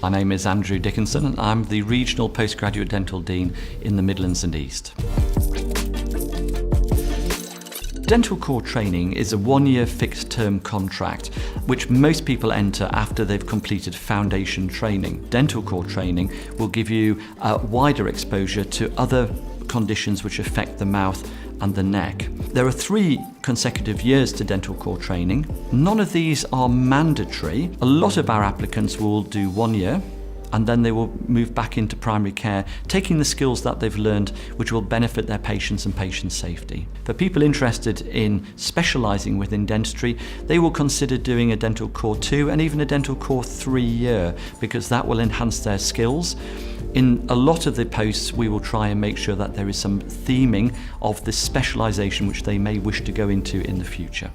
My name is Andrew Dickinson and I'm the Regional Postgraduate Dental Dean in the Midlands and East. Dental core training is a one-year fixed-term contract which most people enter after they've completed foundation training. Dental core training will give you wider exposure to other conditions which affect the mouth and the neck. There are 3 consecutive years to dental core training. None of these are mandatory. A lot of our applicants will do 1 year and then they will move back into primary care, taking the skills that they've learned which will benefit their patients and patient safety. For people interested in specialising within dentistry, they will consider doing a dental core 2 and even a dental core 3 year because that will enhance their skills. In a lot of the posts, we will try and make sure that there is some theming of the specialisation which they may wish to go into in the future.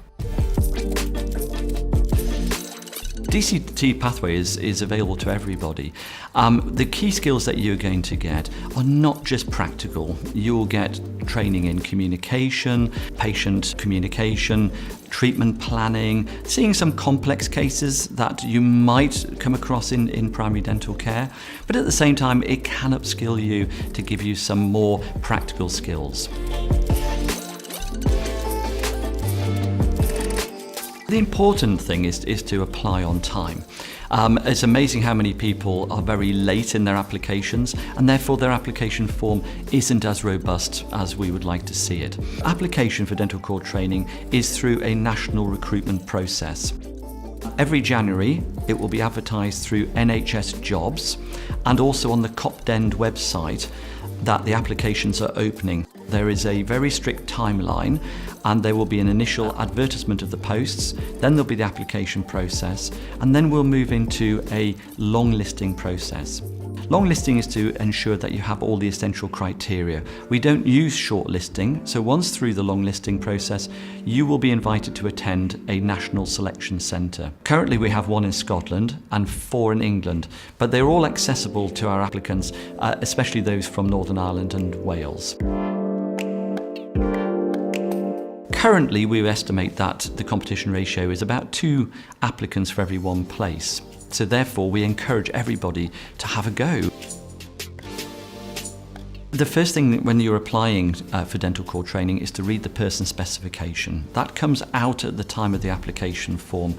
DCT pathway is available to everybody. The key skills that you're going to get are not just practical. You'll get training in communication, patient communication, treatment planning, seeing some complex cases that you might come across in primary dental care, but at the same time it can upskill you to give you some more practical skills. The important thing is to apply on time. It's amazing how many people are very late in their applications and therefore their application form isn't as robust as we would like to see it. Application for dental core training is through a national recruitment process. Every January it will be advertised through NHS Jobs and also on the CopDend website that the applications are opening. There is a very strict timeline and there will be an initial advertisement of the posts, then there'll be the application process, and then we'll move into a long listing process. Long listing is to ensure that you have all the essential criteria. We don't use shortlisting, so once through the long listing process, you will be invited to attend a national selection centre. Currently we have 1 in Scotland and 4 in England, but they're all accessible to our applicants, especially those from Northern Ireland and Wales. Currently, we estimate that the competition ratio is about 2 applicants for every 1 place. So therefore, we encourage everybody to have a go. The first thing when you're applying for dental core training is to read the person specification. That comes out at the time of the application form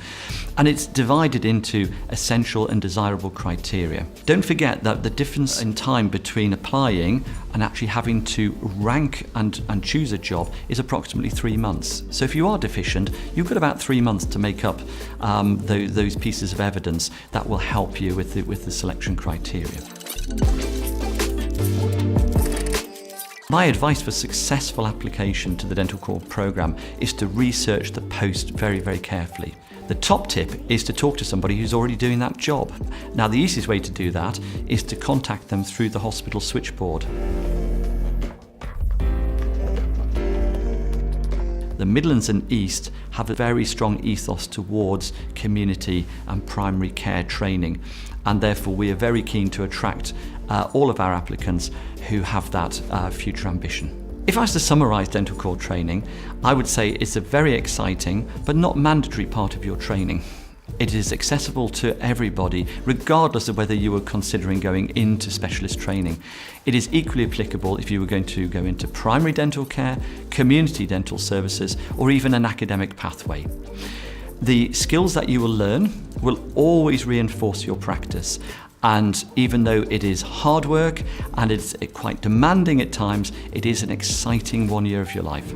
and it's divided into essential and desirable criteria. Don't forget that the difference in time between applying and actually having to rank and choose a job is approximately 3 months. So if you are deficient, you've got about 3 months to make up those pieces of evidence that will help you with the selection criteria. My advice for successful application to the dental core programme is to research the post very, very carefully. The top tip is to talk to somebody who's already doing that job. Now, the easiest way to do that is to contact them through the hospital switchboard. The Midlands and East have a very strong ethos towards community and primary care training, and therefore we are very keen to attract all of our applicants who have that future ambition. If I was to summarise dental core training, I would say it's a very exciting but not mandatory part of your training. It is accessible to everybody, regardless of whether you were considering going into specialist training. It is equally applicable if you were going to go into primary dental care, community dental services, or even an academic pathway. The skills that you will learn will always reinforce your practice. And even though it is hard work and it's quite demanding at times, it is an exciting 1 year of your life.